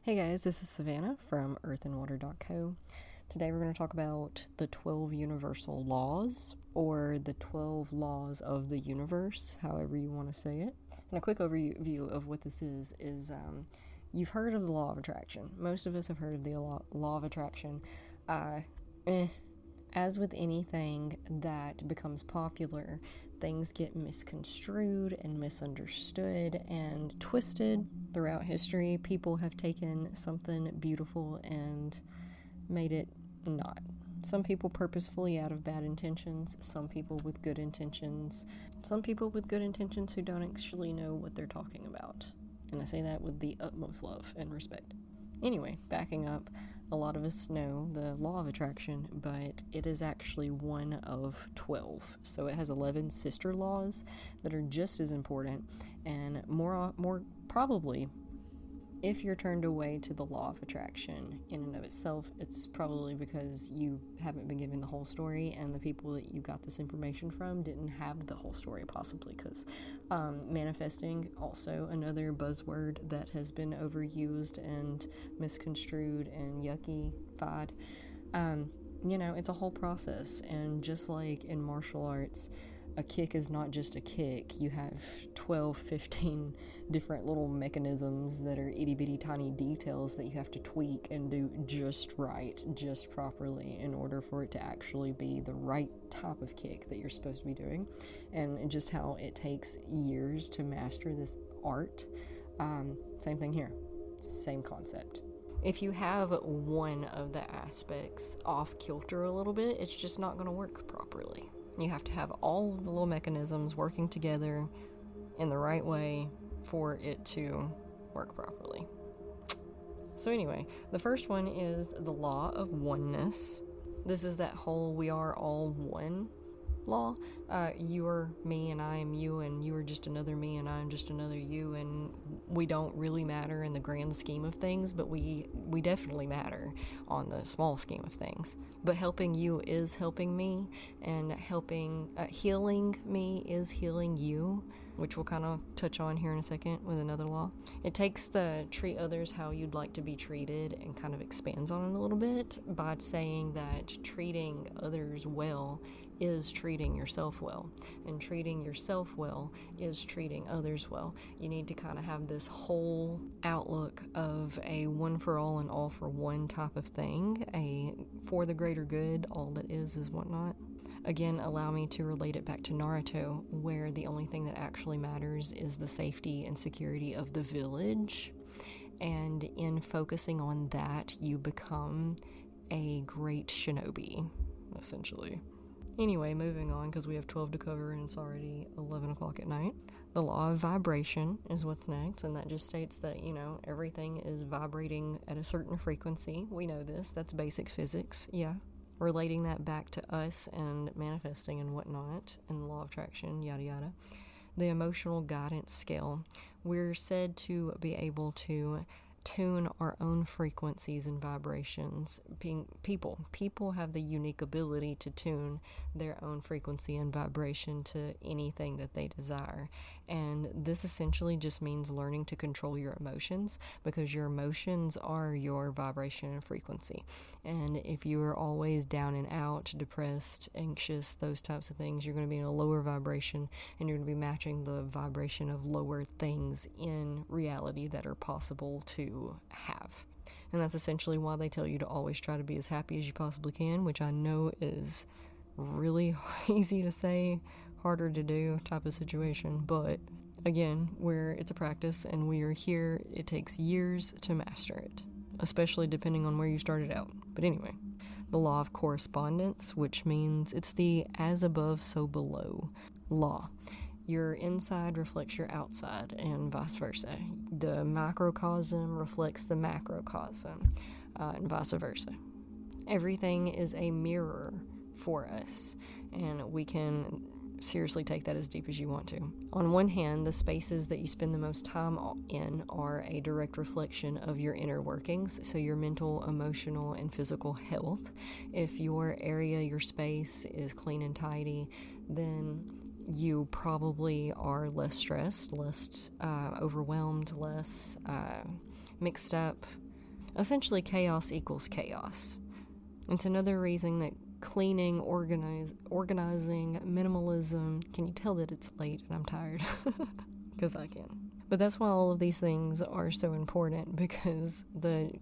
Hey guys, this is Savannah from earthandwater.co. Today we're going to talk about the 12 universal laws, or the 12 laws of the universe, however you want to say it. And a quick overview of what this is you've heard of the law of attraction. Most of us have heard of the law of attraction. As with anything that becomes popular, things get misconstrued and misunderstood and twisted throughout history. People have taken something beautiful and made it not. Some people purposefully out of bad intentions, some people with good intentions, some people with good intentions who don't actually know what they're talking about. And I say that with the utmost love and respect. Anyway, backing up, a lot of us know the law of attraction, but it is actually one of 12. So it has 11 sister laws that are just as important, and more probably, if you're turned away to the law of attraction in and of itself, it's probably because you haven't been given the whole story, and the people that you got this information from didn't have the whole story, possibly because manifesting, also another buzzword that has been overused and misconstrued and yucky-fied. It's a whole process, and just like in martial arts, a kick is not just a kick. You have 12, 15 different little mechanisms that are itty-bitty tiny details that you have to tweak and do just right, just properly, in order for it to actually be the right type of kick that you're supposed to be doing. And just how it takes years to master this art. Same thing here. Same concept. If you have one of the aspects off kilter a little bit, it's just not going to work properly. You have to have all the little mechanisms working together in the right way for it to work properly. So anyway, the first one is the law of oneness. This is that whole we are all one law. You are me and I am you, and you are just another me and I am just another you, and we don't really matter in the grand scheme of things, but we definitely matter on the small scheme of things. But helping you is helping me, and healing me is healing you, which we'll kind of touch on here in a second with another law. It takes the treat others how you'd like to be treated and kind of expands on it a little bit by saying that treating others well is treating yourself well, and treating yourself well is treating others well. You need to kind of have this whole outlook of a one for all and all for one type of thing, a for the greater good, all that is whatnot. Again, allow me to relate it back to Naruto, where the only thing that actually matters is the safety and security of the village, and in focusing on that, you become a great shinobi, essentially. Anyway, moving on, because we have 12 to cover and it's already 11 o'clock at night. The law of vibration is what's next, and that just states that, everything is vibrating at a certain frequency. We know this. That's basic physics, yeah. Relating that back to us and manifesting and whatnot, and the law of attraction, yada yada. The emotional guidance scale. We're said to be able to tune our own frequencies and vibrations. People have the unique ability to tune their own frequency and vibration to anything that they desire, and this essentially just means learning to control your emotions, because your emotions are your vibration and frequency. And if you are always down and out, depressed, anxious, those types of things, you're going to be in a lower vibration, and you're going to be matching the vibration of lower things in reality that are possible to have. And that's essentially why they tell you to always try to be as happy as you possibly can, which I know is really easy to say, harder to do type of situation. But again, where it's a practice and we are here, it takes years to master it, especially depending on where you started out. But anyway, the law of correspondence, which means it's the as above, so below law. Your inside reflects your outside, and vice versa. The microcosm reflects the macrocosm, and vice versa. Everything is a mirror for us, and we can seriously take that as deep as you want to. On one hand, the spaces that you spend the most time in are a direct reflection of your inner workings, so your mental, emotional, and physical health. If your area, your space is clean and tidy, then you probably are less stressed, less overwhelmed, less mixed up, Essentially, chaos equals chaos. It's another reason that cleaning, organizing, minimalism, can you tell that it's late and I'm tired? Because I can. But that's why all of these things are so important, because the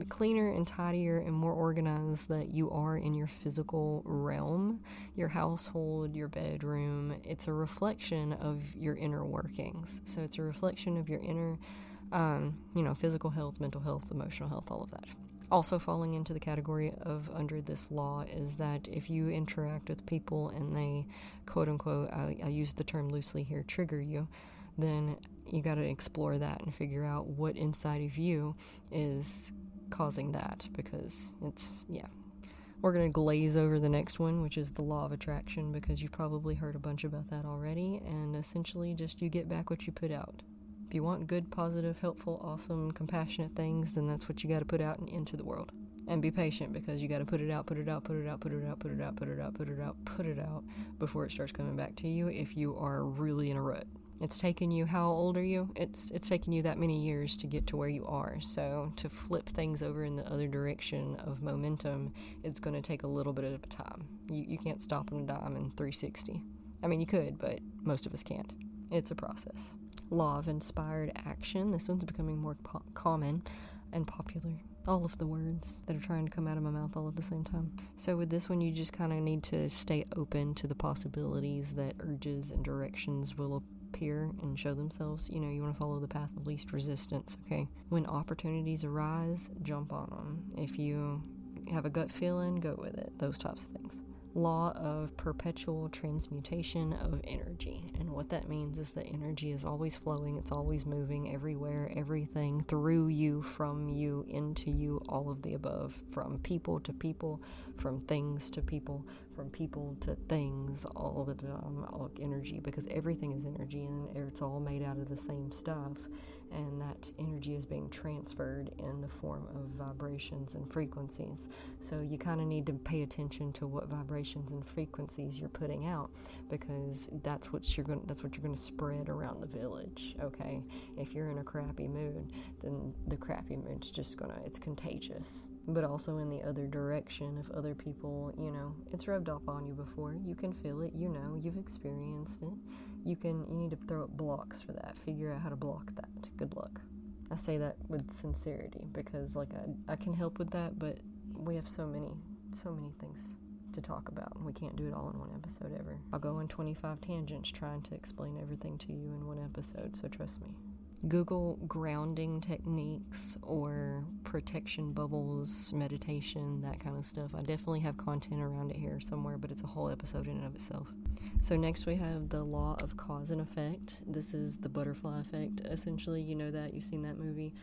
cleaner and tidier and more organized that you are in your physical realm, your household, your bedroom, it's a reflection of your inner workings. So it's a reflection of your inner, physical health, mental health, emotional health, all of that. Also falling into the category of under this law is that if you interact with people and they, quote unquote, I use the term loosely here, trigger you, then you got to explore that and figure out what inside of you is causing that, because we're going to glaze over the next one, which is the law of attraction, because you've probably heard a bunch about that already, and essentially just you get back what you put out. If you want good, positive, helpful, awesome, compassionate things, then that's what you got to put out and into the world. And be patient, because you got to put it out before it starts coming back to you if you are really in a rut. It's taken you, how old are you? It's taken you that many years to get to where you are. So to flip things over in the other direction of momentum, it's going to take a little bit of time. You can't stop on a dime in 360. I mean, you could, but most of us can't. It's a process. Law of inspired action. This one's becoming more common and popular. All of the words that are trying to come out of my mouth all at the same time. So with this one, you just kind of need to stay open to the possibilities that urges and directions will appear and show themselves. You want to follow the path of least resistance, okay? When opportunities arise, jump on them. If you have a gut feeling, go with it. Those types of things. Law of perpetual transmutation of energy. And what that means is that energy is always flowing, it's always moving everywhere, everything, through you, from you, into you, all of the above, from people to people, from things to people, from people to things, all the time, all energy, because everything is energy and it's all made out of the same stuff. And that energy is being transferred in the form of vibrations and frequencies. So you kind of need to pay attention to what vibrations and frequencies you're putting out, because that's what you're going to spread around the village. Okay, if you're in a crappy mood, then the crappy mood's just it's contagious. But also in the other direction, if other people, it's rubbed off on you before, you can feel it, you've experienced it. You need to throw up blocks for that. Figure out how to block that. Good luck. I say that with sincerity, because I can help with that, but we have so many things to talk about, and we can't do it all in one episode ever. I'll go on 25 tangents trying to explain everything to you in one episode, so trust me. Google grounding techniques or protection bubbles, meditation, that kind of stuff. I definitely have content around it here somewhere, but it's a whole episode in and of itself. So next we have the law of cause and effect. This is the butterfly effect. Essentially, you know that. You've seen that movie.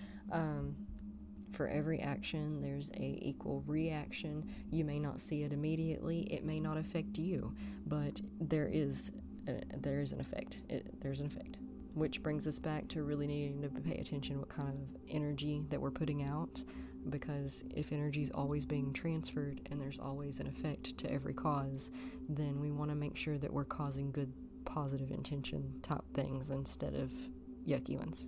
For every action, there's a equal reaction. You may not see it immediately. It may not affect you, but there is an effect. There's an effect. Which brings us back to really needing to pay attention what kind of energy that we're putting out, because if energy is always being transferred and there's always an effect to every cause, then we want to make sure that we're causing good, positive intention type things instead of yucky ones.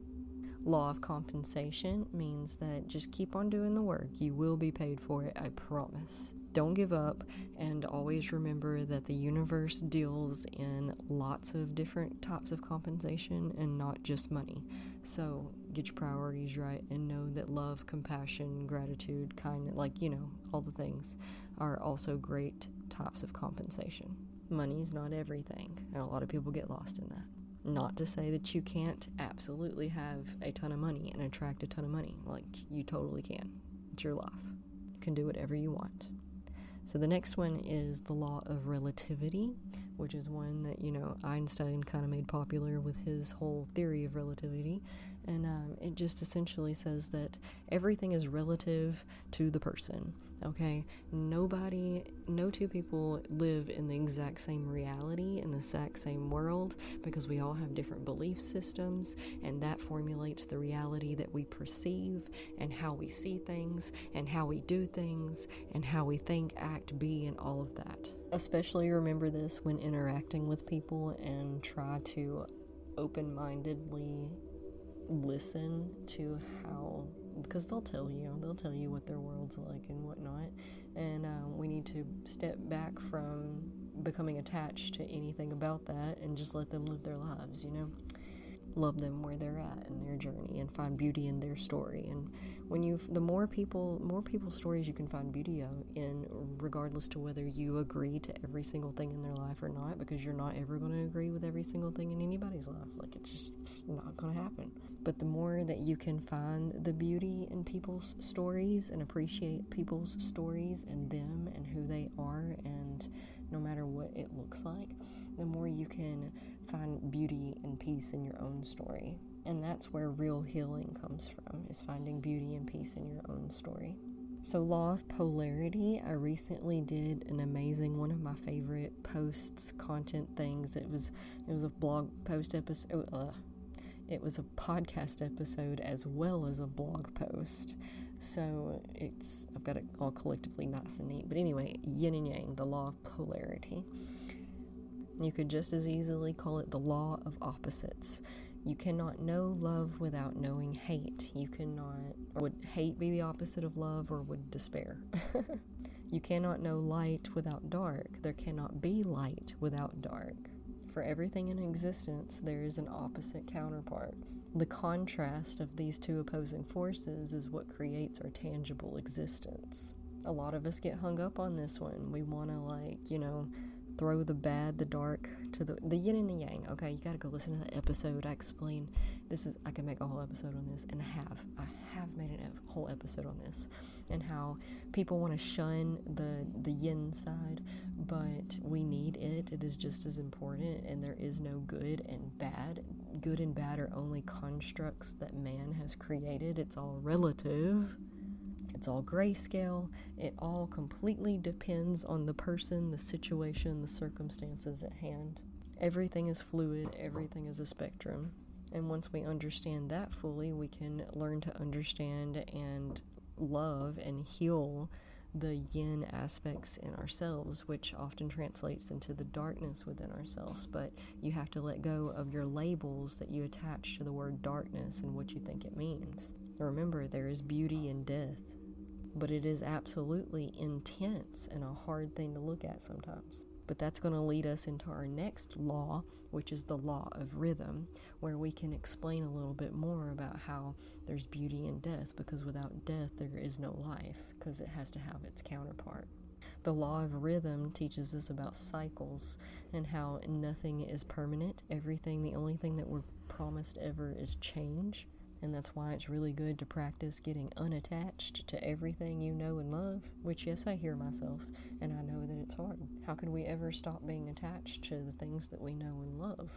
Law of compensation means that just keep on doing the work. You will be paid for it, I promise. Don't give up, and always remember that the universe deals in lots of different types of compensation and not just money. So get your priorities right and know that love, compassion, gratitude, kindness, all the things are also great types of compensation. Money's not everything, and a lot of people get lost in that. Not to say that you can't absolutely have a ton of money and attract a ton of money. You totally can. It's your life. You can do whatever you want. So the next one is the law of relativity, which is one that, Einstein kind of made popular with his whole theory of relativity. And it just essentially says that everything is relative to the person, okay? No two people live in the exact same reality, in the exact same world, because we all have different belief systems, and that formulates the reality that we perceive and how we see things and how we do things and how we think, act, be, and all of that. Especially remember this when interacting with people, and try to open-mindedly listen to how because they'll tell you what their world's like and whatnot, and we need to step back from becoming attached to anything about that and just let them live their lives, love them where they're at in their journey and find beauty in their story. And the more people's stories you can find beauty in, regardless to whether you agree to every single thing in their life or not, because you're not ever going to agree with every single thing in anybody's life. Like, it's just not going to happen. But the more that you can find the beauty in people's stories and appreciate people's stories and them and who they are, and no matter what it looks like, the more you can find beauty and peace in your own story. And that's where real healing comes from, is finding beauty and peace in your own story. So, law of polarity, I recently did an amazing, one of my favorite posts, content things. It was a blog post episode. It was a podcast episode as well as a blog post. So I've got it all collectively nice and neat. But anyway, yin and yang, the law of polarity. You could just as easily call it the law of opposites. You cannot know love without knowing hate. Would hate be the opposite of love, or would despair? You cannot know light without dark. There cannot be light without dark. For everything in existence, there is an opposite counterpart. The contrast of these two opposing forces is what creates our tangible existence. A lot of us get hung up on this one. We want to, throw the bad, the dark, to the yin and the yang. Okay, you gotta go listen to that episode. I explain I can make a whole episode on this, and I have made a whole episode on this, and how people want to shun the yin side, but we need it. It is just as important, and there is no good and bad. Good and bad are only constructs that man has created. It's all relative. It's all grayscale. It all completely depends on the person, the situation, the circumstances at hand. Everything is fluid. Everything is a spectrum. And once we understand that fully, we can learn to understand and love and heal the yin aspects in ourselves, which often translates into the darkness within ourselves. But you have to let go of your labels that you attach to the word darkness and what you think it means. Remember, there is beauty in death, but it is absolutely intense and a hard thing to look at sometimes. But that's going to lead us into our next law, which is the law of rhythm, where we can explain a little bit more about how there's beauty in death, because without death there is no life, because it has to have its counterpart. The law of rhythm teaches us about cycles and how nothing is permanent. The only thing that we're promised ever is change. And that's why it's really good to practice getting unattached to everything you know and love, which, yes, I hear myself, and I know that it's hard. How could we ever stop being attached to the things that we know and love?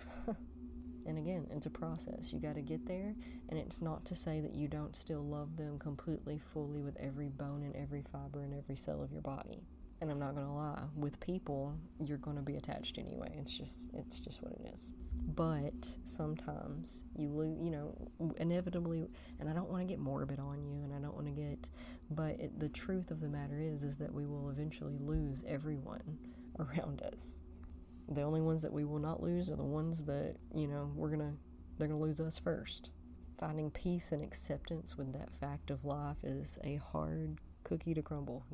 And again, it's a process. You got to get there, and it's not to say that you don't still love them completely, fully, with every bone and every fiber and every cell of your body. And I'm not going to lie, with people, you're going to be attached anyway. It's just what it is. But sometimes you lose, inevitably, and I don't want to get morbid on you, and I don't want to but the truth of the matter is that we will eventually lose everyone around us. The only ones that we will not lose are the ones that, they're going to lose us first. Finding peace and acceptance with that fact of life is a hard cookie to crumble,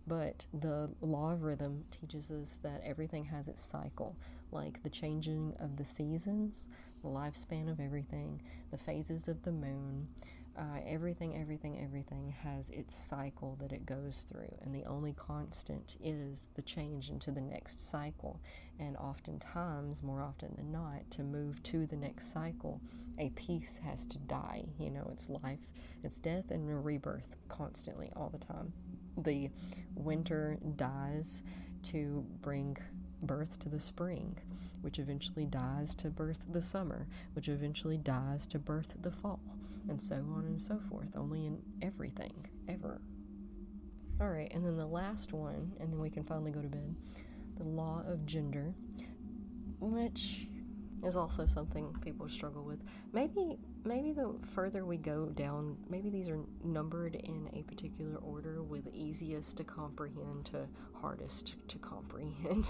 But the law of rhythm teaches us that everything has its cycle, like the changing of the seasons, the lifespan of everything, the phases of the moon. Everything has its cycle that it goes through, and the only constant is the change into the next cycle. And oftentimes, more often than not, to move to the next cycle, a piece has to die. It's life, it's death, and a rebirth constantly, all the time. The winter dies to bring birth to the spring, which eventually dies to birth the summer, which eventually dies to birth the fall, and so on and so forth, only in everything, ever. Alright, and then the last one, and then we can finally go to bed, the law of gender, which is also something people struggle with. Maybe the further we go down, maybe these are numbered in a particular order, with easiest to comprehend to hardest to comprehend.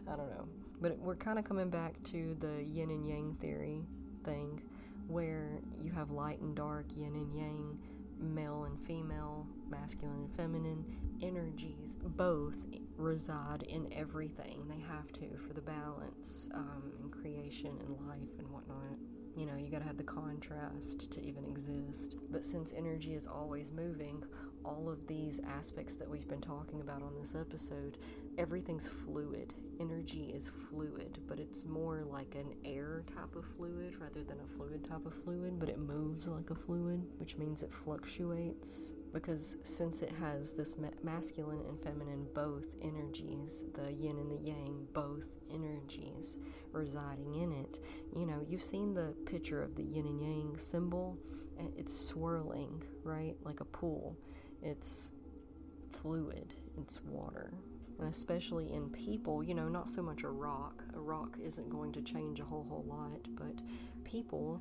I don't know. But we're kind of coming back to the yin and yang theory thing, where you have light and dark, yin and yang, male and female, masculine and feminine energies, both reside in everything. They have to for the balance and creation and life and whatnot. You know, you gotta have the contrast to even exist. But since energy is always moving, all of these aspects that we've been talking about on this episode, everything's fluid. Energy is fluid, but it's more like an air type of fluid rather than a fluid type of fluid, but it moves like a fluid, which means it fluctuates. Because since it has this masculine and feminine both energies, the yin and the yang, both energies residing in it, you know, you've seen the picture of the yin and yang symbol. It's swirling, right? Like a pool. It's fluid. It's water. And especially in people, you know, not so much a rock. A rock isn't going to change a whole lot, but people,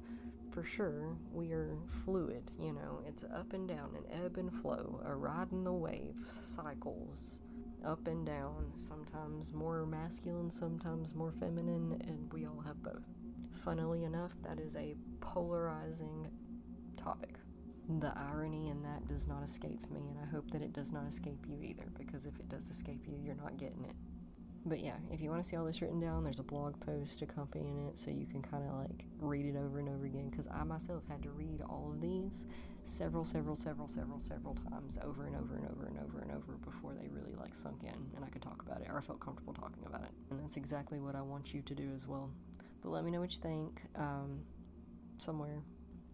for sure, we are fluid, you know. It's up and down, an ebb and flow, a riding the wave, cycles, up and down, sometimes more masculine, sometimes more feminine, and we all have both. Funnily enough, that is a polarizing topic. The irony in that does not escape me, and I hope that it does not escape you either, because if it does escape you, you're not getting it. But yeah, if you want to see all this written down, there's a blog post accompanying it, so you can kind of like read it over and over again, because I myself had to read all of these several times over and over and over and over and over before they really like sunk in and I could talk about it, or I felt comfortable talking about it. And that's exactly what I want you to do as well. But let me know what you think. Somewhere,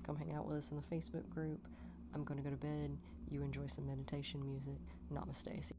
come hang out with us in the Facebook group. I'm going to go to bed. You enjoy some meditation music. Namaste.